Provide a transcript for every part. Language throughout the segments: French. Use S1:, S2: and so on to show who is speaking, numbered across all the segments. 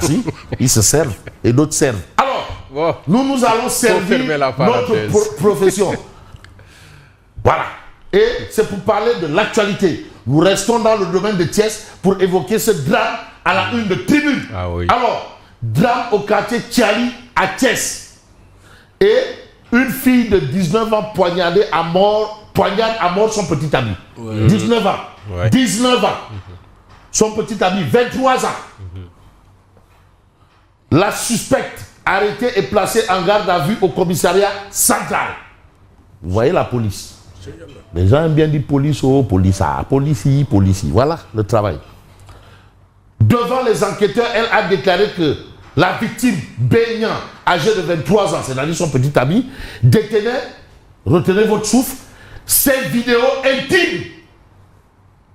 S1: Si, ils se servent et d'autres servent. Alors, nous allons servir notre profession. Voilà. Et c'est pour parler de l'actualité. Nous restons dans le domaine de Thiès pour évoquer ce drame à la une de Tribune. Alors, drame au quartier Tchali à Thiès. Et une fille de 19 ans poignarde à mort son petit ami. 19 ans. 19 ans. Son petit ami, 23 ans. La suspecte arrêtée et placée en garde à vue au commissariat central. Vous voyez la police. Les gens aiment bien dire police, police, police. Voilà le travail. Devant les enquêteurs, elle a déclaré que la victime, Beignan, âgée de 23 ans, c'est-à-dire son petit ami, détenait, retenez votre souffle, ses vidéos intimes.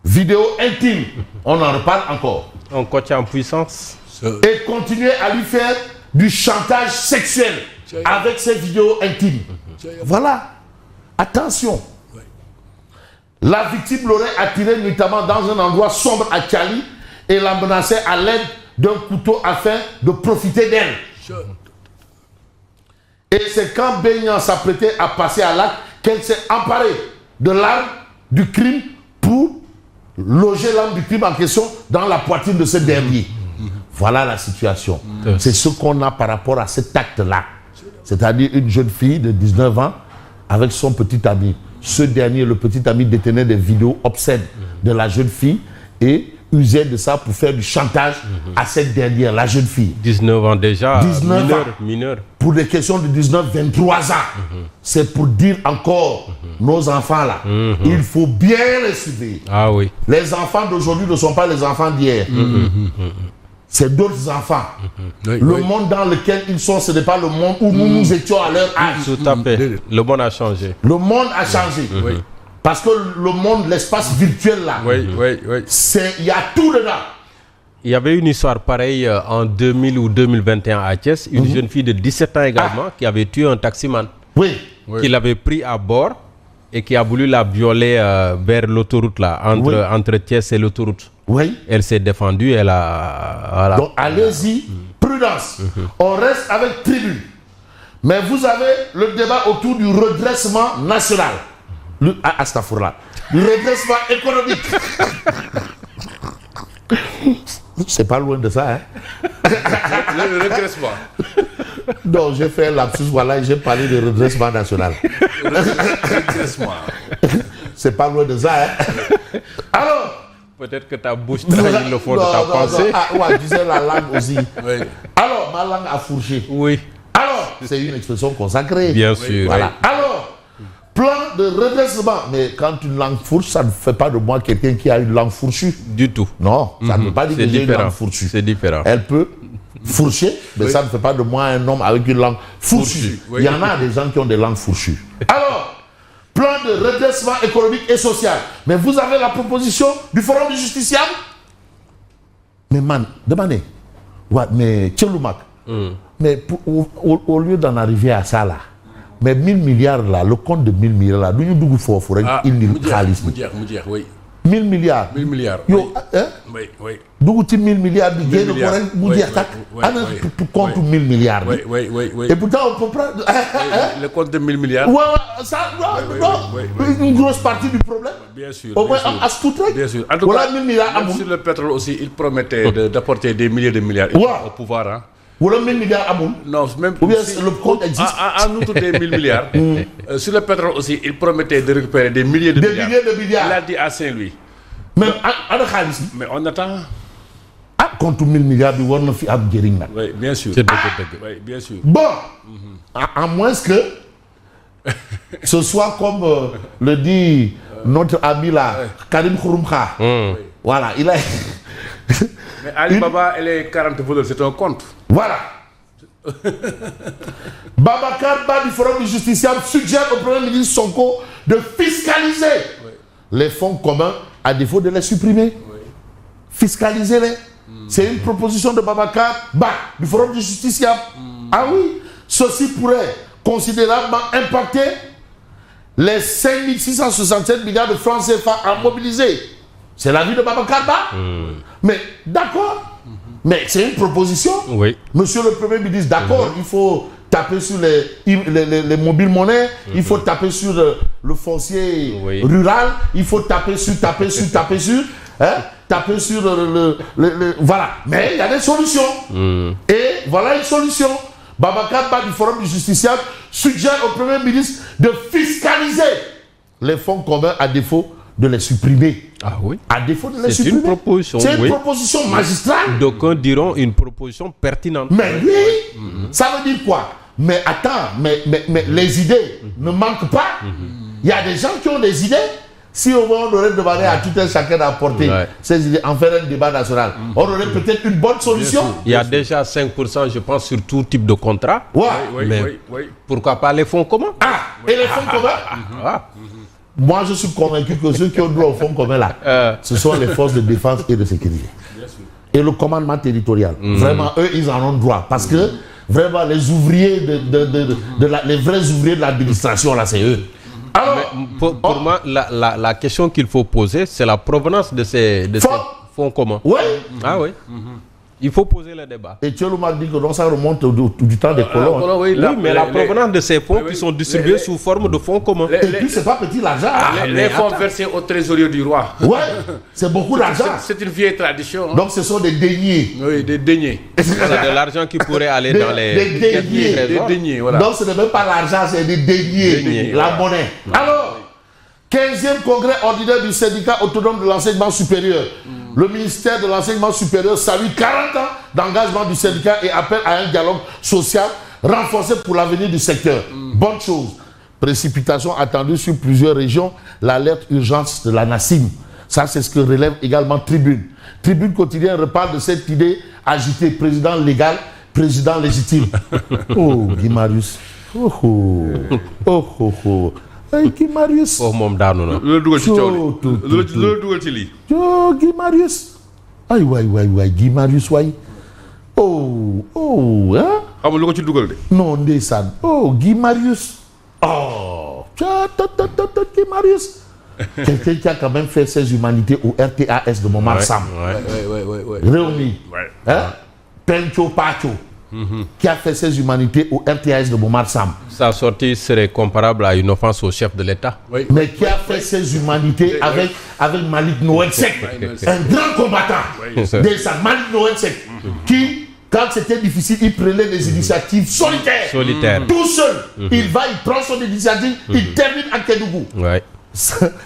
S1: Vidéos intimes. On en reparle encore.
S2: Un coach en puissance.
S1: Et continuer à lui faire du chantage sexuel avec ses vidéos intimes. Voilà. Attention. La victime l'aurait attiré notamment dans un endroit sombre à Tchali et la menaçait à l'aide d'un couteau afin de profiter d'elle. Et c'est quand Beignan s'apprêtait à passer à l'acte qu'elle s'est emparée de l'arme du crime pour loger l'arme du crime en question dans la poitrine de ce dernier. Voilà la situation. C'est ce qu'on a par rapport à cet acte-là. C'est-à-dire une jeune fille de 19 ans avec son petit ami. Ce dernier, le petit ami, détenait des vidéos obscènes de la jeune fille et usait de ça pour faire du chantage à cette dernière, la jeune fille.
S2: 19 ans déjà,
S1: 19
S2: mineur.
S1: Pour des questions de 19-23 ans. C'est pour dire encore, nos enfants là, il faut bien les surveiller.
S2: Ah oui.
S1: Les enfants d'aujourd'hui ne sont pas les enfants d'hier. C'est d'autres enfants. Le monde dans lequel ils sont, ce n'est pas le monde où nous étions à leur âge.
S2: Tout à fait. Le monde a changé.
S1: Le monde a changé. Parce que le monde, l'espace virtuel là, il y a tout dedans.
S2: Il y avait une histoire pareille en 2000 ou 2021 à Thiès. Une jeune fille de 17 ans également qui avait tué un taximan. Qui l'avait pris à bord et qui a voulu la violer vers l'autoroute là, entre Thiès et l'autoroute. Elle s'est défendue, elle a... Voilà.
S1: Donc allez-y, prudence. On reste avec Tribune. Mais vous avez le débat autour du redressement national. Le redressement économique. C'est pas loin de ça, hein.
S3: Le redressement.
S1: Non, j'ai fait lapsus, voilà, et j'ai parlé de redressement national.
S3: Redressement.
S1: C'est pas loin de ça, hein. Alors...
S2: Peut-être que ta bouche trahit le fond de ta pensée.
S1: Tu sais la langue aussi. Alors, ma langue a fourché. Alors, c'est une expression consacrée.
S2: Bien sûr.
S1: Voilà. Alors, plan de redressement. Mais quand une langue fourche, ça ne fait pas de moi quelqu'un qui a une langue fourchue.
S2: Du tout.
S1: Non, ça ne veut pas dire que j'ai une langue fourchue.
S2: C'est différent.
S1: Elle peut fourcher, mais ça ne fait pas de moi un homme avec une langue fourchue. Il y en a des gens qui ont des langues fourchues. Alors, plan de redressement économique et social. Mais vous avez la proposition du Forum du Justiciable. Mais man, demandez. Ouais, mais Tcheloumak. Mais au lieu d'en arriver à ça là, mais 1000 milliards là, le compte de 1000 milliards là, d'où il faut il n'y a 1000 milliards.
S3: 1000 milliards.
S1: Yo, hein?
S3: Oui.
S1: D'où 1000 milliards de gains de compte 1000 milliards.
S3: Oui.
S1: Et pourtant, on peut prendre.
S3: Le compte de 1000 milliards.
S1: Ça, une grosse partie du problème.
S3: Bien sûr.
S1: Au moins, à ce tout
S3: bien sûr. En tout cas,
S1: 1000 milliards.
S3: Même sur le pétrole aussi, il promettait d'apporter des milliers de milliards au pouvoir. Hein.
S1: Ou le 1000 milliards à Moun.
S3: Non, même
S1: ou bien le compte existe.
S3: En outre des 1000 milliards, sur le pétrole aussi, il promettait de récupérer des milliers de milliards.
S1: Des milliers de milliards.
S3: Il a dit à Saint-Louis.
S1: Mais
S3: on attend.
S1: Contre 1000 milliards, il y a fi ab jering.
S3: Oui, bien sûr.
S2: Oui,
S3: bien sûr.
S1: Bon, à moins que ce soit comme le dit notre ami là, Karim Khouroumkha. Voilà, il a.
S3: Mais Alibaba et les 40 voleurs, c'est un compte.
S1: Voilà. Babacar Ba du Forum du Justiciable suggère au Premier ministre Sonko de fiscaliser les fonds communs à défaut de les supprimer. Fiscaliser-les. C'est une proposition de Babacar Ba du Forum du Justiciable. Ah oui, ceci pourrait considérablement impacter les 5667 milliards de francs CFA à mobiliser. C'est l'avis de Babacar Ba. Mais d'accord. Mais c'est une proposition.
S2: Oui.
S1: Monsieur le Premier ministre, d'accord, il faut taper sur les mobiles monnaies, il faut taper sur le foncier rural, il faut taper sur, taper sur, voilà. Mais il y a des solutions. Et voilà une solution. Babacar Ba du Forum du Justiciable suggère au Premier ministre de fiscaliser les fonds communs à défaut de les supprimer.
S2: Ah oui.
S1: À défaut de les supprimer.
S2: C'est une proposition.
S1: C'est une proposition magistrale.
S2: D'aucuns diront une proposition pertinente.
S1: Mais oui, ça veut dire quoi? Mais attends, mais les idées ne manquent pas. Il y a des gens qui ont des idées. Si on aurait demandé à tout un chacun d'apporter ces idées, en faire un débat national, on aurait peut-être une bonne solution.
S2: Il y a déjà 5%, je pense, sur tout type de contrat.
S1: Oui.
S2: Pourquoi pas les fonds communs?
S1: Et les fonds communs? Moi, je suis convaincu que ceux qui ont droit aux fonds communs là, ce sont les forces de défense et de sécurité. Et le commandement territorial. Vraiment, eux, ils en ont droit. Parce que, vraiment, les ouvriers, les vrais ouvriers de l'administration, là, c'est eux. Alors,
S2: pour moi, la question qu'il faut poser, c'est la provenance de ces fonds communs.
S1: Oui.
S2: Ah oui. Il faut poser le débat.
S1: Et Thielou m'a dit que donc ça remonte du temps des colons.
S2: Oui, mais la provenance de ces fonds qui sont distribués sous forme de fonds communs.
S1: Et puis, c'est pas petit l'argent.
S3: Les fonds versés au trésorier du roi.
S1: Oui, c'est beaucoup d'argent.
S3: C'est une vieille tradition.
S1: Donc, ce sont des deniers.
S3: Oui, des deniers.
S2: Voilà, de l'argent qui pourrait aller dans les...
S1: Des
S3: deniers, voilà.
S1: Donc, ce n'est même pas l'argent, c'est des deniers. La monnaie. Alors, 15e congrès ordinaire du syndicat autonome de l'enseignement supérieur. Le ministère de l'enseignement supérieur salue 40 ans d'engagement du syndicat et appelle à un dialogue social renforcé pour l'avenir du secteur. Bonne chose. Précipitation attendue sur plusieurs régions. L'alerte urgence de la NACIM. Ça, c'est ce que relève également Tribune. Tribune quotidien reparle de cette idée agitée. Président légal, président légitime. Oh, Guy Marius. Hey, Guy Marius.
S2: Oh, mon dano.
S1: Guy Marius. Aïe, Guy Marius, ouais. Hein? Non, Ndesan. Oh, Guy Marius. Oh, Guy Marius. Quelqu'un qui a quand même fait ses humanités au RTAS de Momar Sam. Réumi. Hein? Pencho Pacho. Qui a fait ses humanités au RTAS de Momar Sam.
S2: Sa sortie serait comparable à une offense au chef de l'État.
S1: Mais qui a fait ses humanités avec Malik Noël-Sek, un grand combattant. Malik Noël-Sek, qui, quand c'était difficile, il prenait des initiatives solitaires. Tout seul. Il va, il prend son initiative, il termine à Kédougou.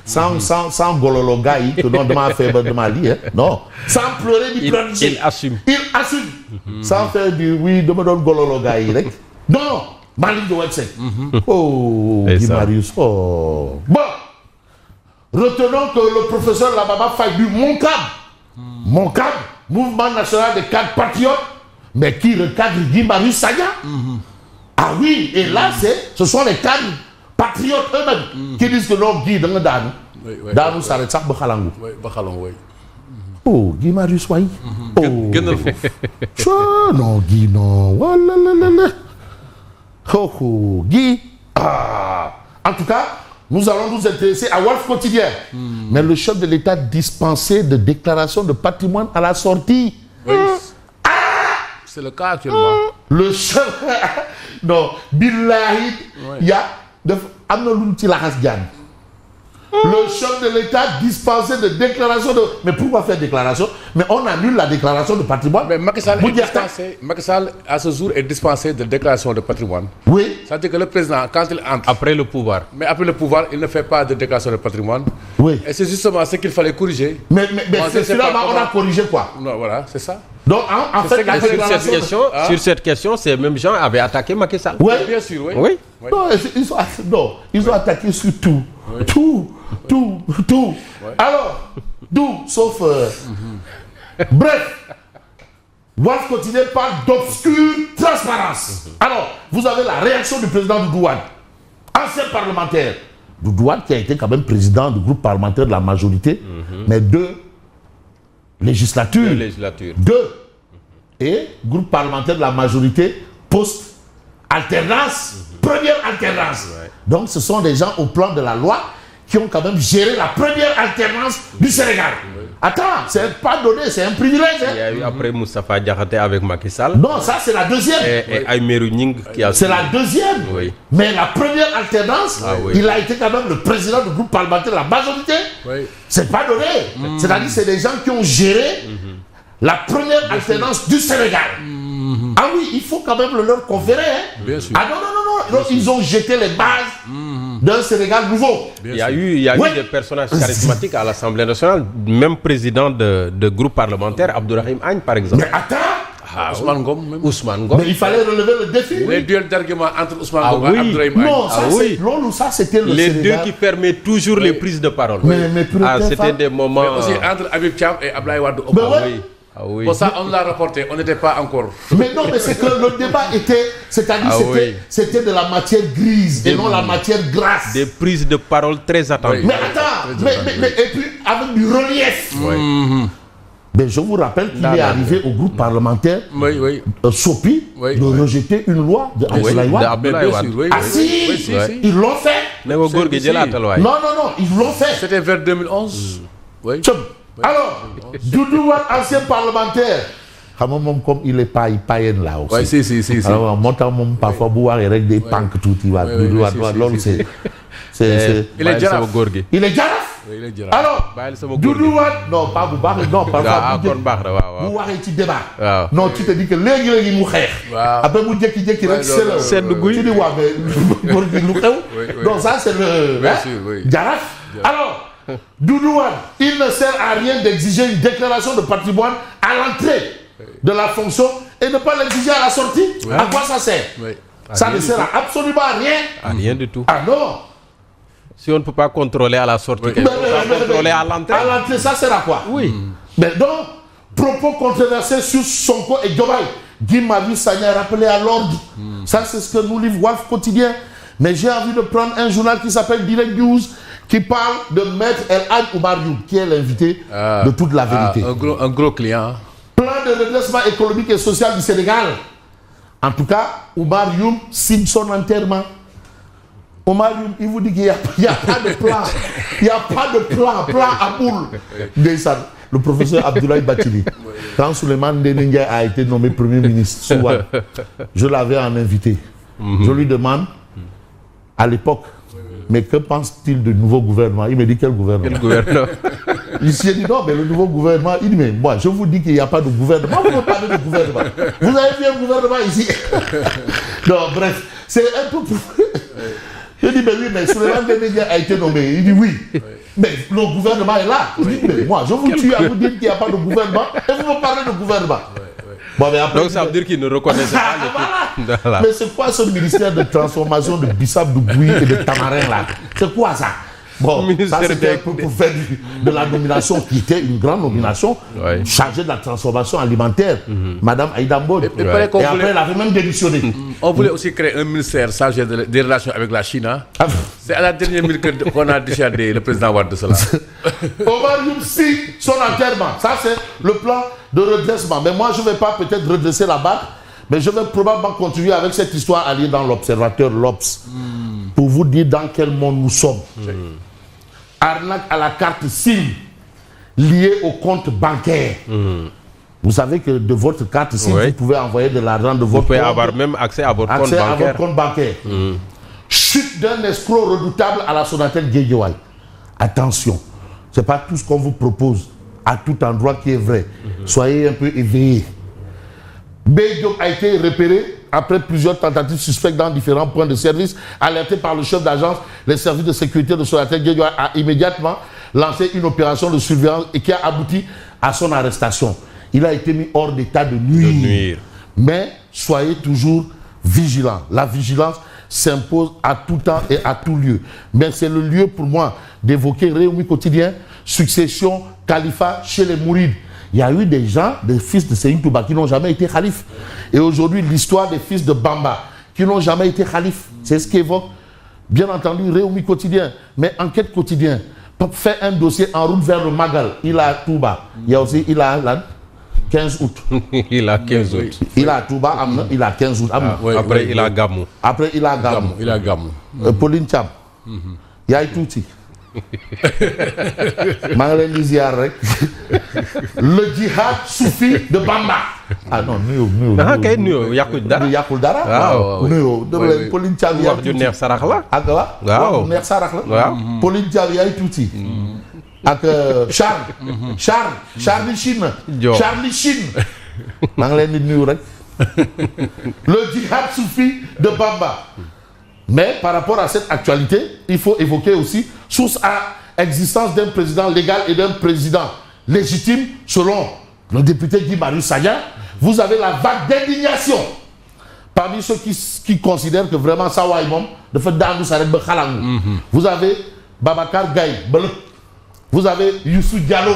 S1: Sans golologaï, que l'on demande à faire de Mali, non. Sans pleurer ni pleurer.
S2: Il assume.
S1: Sans faire du oui, de me donner golologaï. Non, Malik Noël-Sek. Oh, Guy Marius. Oh. Bon, retenons que le professeur Lababa Faye du Moncab, Mouvement national des cadres patriotes, mais qui recadre Guy Marius Sagna. Ah oui, et là, ce sont les cadres patriotes eux-mêmes qui disent que non, Guy, dans le Danou, ça arrête ça, Bakhalangou. Oh, Guy Marius, oui. Oh, non, Guy, non. Oh, Guy. En tout cas, nous allons nous intéresser à Wolf Quotidien. Mais le chef de l'État dispensé de déclaration de patrimoine à la sortie.
S3: C'est le cas actuellement.
S1: Le chef. Non, Billahi, il y a. Le chef de l'État dispensé de déclaration de... Mais pourquoi faire déclaration? Mais on annule la déclaration de patrimoine.
S3: Mais Macky Sall, à ce jour, est dispensé de déclaration de patrimoine.
S1: Oui.
S3: C'est-à-dire que le président, quand il entre...
S2: Après le pouvoir.
S3: Mais après le pouvoir, il ne fait pas de déclaration de patrimoine.
S1: Oui.
S3: Et c'est justement ce qu'il fallait corriger.
S1: Mais finalement, on a corrigé quoi?
S3: Non, voilà, c'est ça.
S1: Donc, en fait,
S2: sur cette question, ces mêmes gens avaient attaqué Macky Sall.
S1: Oui,
S3: bien sûr, oui.
S1: Non, ils ont attaqué sur tout. Oui. Tout. Ouais. Alors, sauf... Bref, Wolf Quotidien parle d'obscure transparence. Alors, vous avez la réaction du président du Douane, ancien parlementaire. Du Douane qui a été quand même président du groupe parlementaire de la majorité, mais deux législatures. Et groupe parlementaire de la majorité post-alternance, première alternance. Ouais. Donc ce sont des gens au plan de la loi qui ont quand même géré la première alternance du Sénégal. Attends, c'est pas donné, c'est un privilège.
S2: Il y a eu après Moustapha Diakhaté avec Macky Sall.
S1: Non, ça c'est la deuxième.
S2: Et Aïmerou Gning qui a...
S1: C'est la deuxième.
S2: Oui.
S1: Mais la première alternance, il a été quand même le président du groupe parlementaire de la majorité. Oui. C'est pas donné. C'est-à-dire que c'est des gens qui ont géré la première alternance du Sénégal. Ah oui, il faut quand même le leur conférer. Hein. Bien sûr. Ah non, ils ont jeté les bases d'un Sénégal nouveau.
S2: Il y a eu des personnages charismatiques à l'Assemblée nationale, même président de groupe parlementaire, Abdourahim Agne par exemple.
S1: Mais attends,
S3: Ousmane Ngom même.
S2: Ousmane Ngom.
S1: Mais il fallait relever le défi.
S3: Les duels d'arguments entre Ousmane Ngom et Abdourahim Agne.
S1: Non, ça c'était le
S2: les
S1: Sénégal.
S2: deux qui fermaient toujours les prises de parole.
S1: Mais
S2: c'était des moments...
S3: Mais aussi entre Habib Thiam et Abdoulaye Wade.
S2: Ah oui.
S3: Pour ça, on l'a reporté, on n'était pas encore.
S1: Mais non, mais c'est que le débat était, c'est-à-dire c'était de la matière grise et non la matière grasse.
S2: Des prises de parole très attendues.
S1: Mais attends, mais et puis avec du relief. Mais je vous rappelle qu'il est arrivé au groupe parlementaire, Sopi, de rejeter une loi de Abdoulaye Wade. Ah si, ils l'ont fait.
S2: Non,
S1: ils l'ont fait.
S3: C'était vers 2011. Oui.
S1: Alors, Doudou Wade, ancien parlementaire, comme il est pas païen là aussi.
S3: Si.
S1: Alors, moi, parfois, boire avec des panques tout, il va. Doudou Wade, c'est.
S3: Il est Jaraf.
S1: Il est Jaraf. Alors, Doudou Wade, non, pas Boubar, non, pas Boubar et tu débat. Non, tu te dis que les mourir. Après, vous dites qu'il y a
S2: c'est le goût.
S1: Tu dis, ouais, donc ça, c'est le. Jaraf. Alors, Doudou Wade, il ne sert à rien d'exiger une déclaration de patrimoine à l'entrée de la fonction et ne pas l'exiger à la sortie. À quoi ça sert? Ça ne sert à absolument rien.
S2: À rien du tout.
S1: Ah non.
S2: Si on ne peut pas contrôler à la sortie, on peut contrôler à l'entrée.
S1: À l'entrée, ça sert à quoi?
S2: Oui.
S1: Mais donc, propos controversés sur Sonko et Diomaye. Guy Marius Sagna a rappelé à l'ordre. Ça, c'est ce que nous livre Walf Quotidien. Mais j'ai envie de prendre un journal qui s'appelle Direct News, qui parle de Maître El Hadj Oumar Youm, qui est l'invité de toute la vérité.
S3: Un gros client.
S1: Plan de redressement économique et social du Sénégal. En tout cas, Oumar Youm signe son enterrement. Oumar Youm, il vous dit qu'il n'y a pas de plan. Il n'y a pas de plan à boule. Le professeur Abdoulaye Bathily, quand Souleymane Ndéné Ndiaye a été nommé Premier ministre, je l'avais en invité. Je lui demande, à l'époque, mais que pense-t-il du nouveau gouvernement? Il me dit quel gouvernement?
S2: Quel gouvernement?
S1: Il s'est dit non, mais le nouveau gouvernement, il dit mais moi je vous dis qu'il n'y a pas de gouvernement. Vous me parlez de gouvernement. Vous avez vu un gouvernement ici? Non, bref, c'est un peu pour... Je dis mais oui, mais Souleymane Ndéné Ndiaye a été nommé. Il dit oui. Mais le gouvernement est là. Il dit mais moi je vous tue à vous dire qu'il n'y a pas de gouvernement et vous me parlez de gouvernement. Bon, mais après,
S2: donc ça veut dire qu'il ne reconnaissait pas le
S1: voilà. Mais c'est quoi ce ministère de transformation de Bissap, de Gouy et de Tamarin là? C'est quoi ça? Bon, ça c'était pour faire de la nomination qui était une grande nomination chargée de la transformation alimentaire, Madame Aïda Mbod. Et après elle avait même démissionné.
S3: On voulait aussi créer un ministère chargé des relations avec la Chine. Hein? C'est à la dernière minute qu'on a déchargé le président Wade de cela.
S1: Oumar Youm signe son enterrement. Ça c'est le plan de redressement. Mais moi je ne vais pas peut-être redresser la barre, mais je vais probablement continuer avec cette histoire alliée dans l'Observateur, l'Obs, pour vous dire dans quel monde nous sommes. Arnaque à la carte SIM liée au compte bancaire. Vous savez que de votre carte SIM, vous pouvez envoyer de l'argent de votre compte.
S2: Vous pouvez avoir même accès à votre compte bancaire.
S1: Chute d'un escroc redoutable à la Sonatel Guédiawaye. Attention, ce n'est pas tout ce qu'on vous propose à tout endroit qui est vrai. Soyez un peu éveillés. Bédiop a été repéré après plusieurs tentatives suspectes dans différents points de service. Alerté par le chef d'agence, les services de sécurité de Sonatel Guédiawaye a immédiatement lancé une opération de surveillance et qui a abouti à son arrestation. Il a été mis hors d'état de nuire. Mais soyez toujours vigilants. La vigilance s'impose à tout temps et à tout lieu. Mais c'est le lieu pour moi d'évoquer Réumi Quotidien, succession, califat chez les Mourides. Il y a eu des gens, des fils de Seyni Touba qui n'ont jamais été khalifes. Et aujourd'hui, l'histoire des fils de Bamba qui n'ont jamais été khalifes. C'est ce qu'évoque, bien entendu, Réumi Quotidien. Mais Enquête Quotidien fait un dossier en route vers le Magal. Il a Touba. Il y a aussi, il a là, 15 août.
S2: Il a 15 août.
S1: Il a Touba, il a 15 août.
S2: Après, il a Gamou.
S1: Après, il a Gamou.
S3: Il a Gamou.
S1: Pauline Cham. Yaï Touti. Le djihad soufi de Bamba. Ah non, nuyo.
S2: Ah kay nuyo yakul dara.
S1: Yakul dara.
S2: Waaw.
S1: Nuyo. De Pauline Thiam
S2: wax ju neex sarax la.
S1: Ak wa?
S2: Waaw.
S1: Neex sarax la.
S2: Waaw.
S1: Pauline Thiam yaay tuuti. Ak Charlie Chine. Charlie Chine. maa ngi leen di nuyu rek. Le djihad soufi de Bamba. Mais par rapport à cette actualité, il faut évoquer aussi source à existence d'un président légal et d'un président légitime, selon le député Guy Marius Sagna. Vous avez la vague d'indignation parmi ceux qui considèrent que vraiment ça va de fait dans s'arrête be khalang. Vous avez Babacar Gaye, vous avez Youssou Diallo,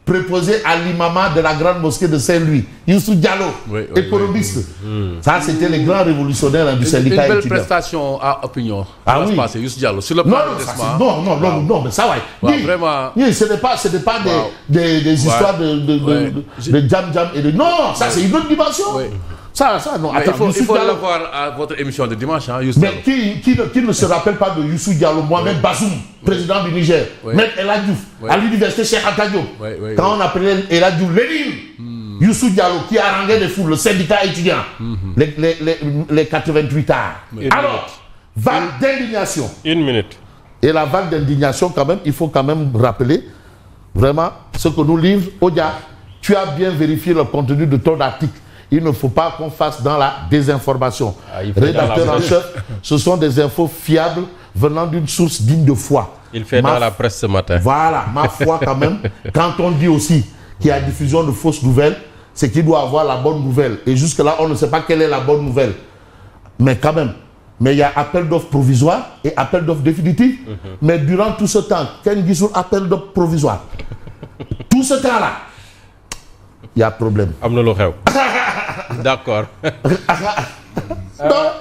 S1: préposé à l'imam de la grande mosquée de Saint-Louis. Youssou Diallo, économiste. Ça, c'était les grands révolutionnaires du syndicat
S3: étudiant. Une belle
S1: étudiant.
S3: prestation à opinion.
S1: Ah oui.
S3: Passer, Youssou Diallo. Sur le plan
S1: non, mais ça va.
S3: Vraiment.
S1: Ce n'est pas des histoires de jam et de... Non, ça, c'est une autre dimension. Ça, non.
S3: Attends, il faut l'avoir à votre émission de dimanche, hein, Youssou Diallo.
S1: Mais qui ne se rappelle pas de Youssou Diallo, moi-même, Bazoum, président du Niger, Maître El Hadji Diouf, à l'université Cheikh Anta Diop, quand on appelait El Hadji Diouf Lénine, Youssou Diallo, qui haranguait des foules, le syndicat étudiant, les 88 arts. Alors, vague d'indignation.
S2: Une minute.
S1: Et la vague d'indignation, quand même, il faut quand même rappeler vraiment ce que nous livre Odia. Tu as bien vérifié le contenu de ton article. Il ne faut pas qu'on fasse dans la désinformation. Rédacteur en chef, ce sont des infos fiables venant d'une source digne de foi.
S2: Il fait dans la presse ce matin.
S1: Voilà, ma foi quand même. Quand on dit aussi qu'il y a diffusion de fausses nouvelles, c'est qu'il doit avoir la bonne nouvelle. Et jusque-là, on ne sait pas quelle est la bonne nouvelle. Mais quand même, il y a appel d'offres provisoire et appel d'offres définitif. Mais durant tout ce temps, Ken Gisoul appel d'offres provisoire. Tout ce temps-là, il y a problème.
S2: D'accord.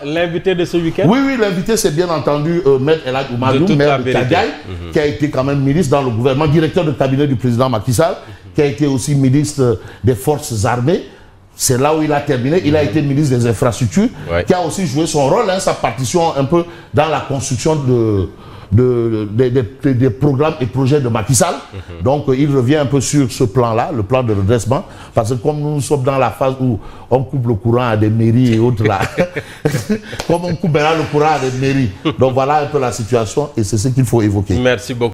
S2: L'invité de ce week-end?
S1: Oui, l'invité, c'est bien entendu Maître El Hadji Oumadou, maire de Tchadiaï, qui a été quand même ministre dans le gouvernement, directeur de cabinet du président Macky Sall, qui a été aussi ministre des Forces armées. C'est là où il a terminé. Il a été ministre des Infrastructures, qui a aussi joué son rôle, sa partition un peu dans la construction des programmes et projets de Macky Sall. Donc il revient un peu sur ce plan-là, le plan de redressement, parce que comme nous sommes dans la phase où on coupe le courant à des mairies et autres là, comme on coupe maintenant le courant à des mairies, donc voilà un peu la situation et c'est ce qu'il faut évoquer.
S2: Merci beaucoup.